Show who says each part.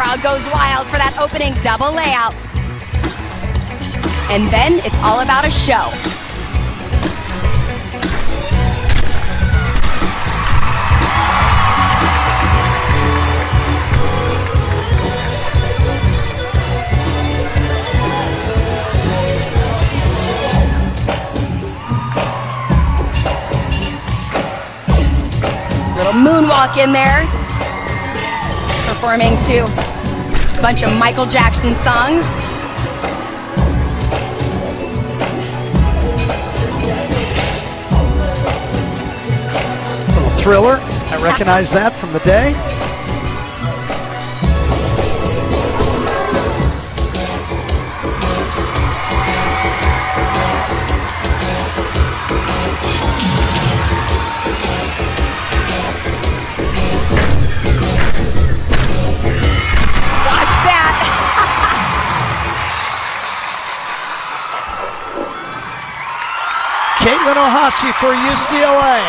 Speaker 1: crowd goes wild for that opening double layout. And then it's all about a show. Little moonwalk in there. Performing to a bunch of Michael Jackson songs.
Speaker 2: Little Thriller. I recognize that from the day. Caitlin Ohashi for UCLA.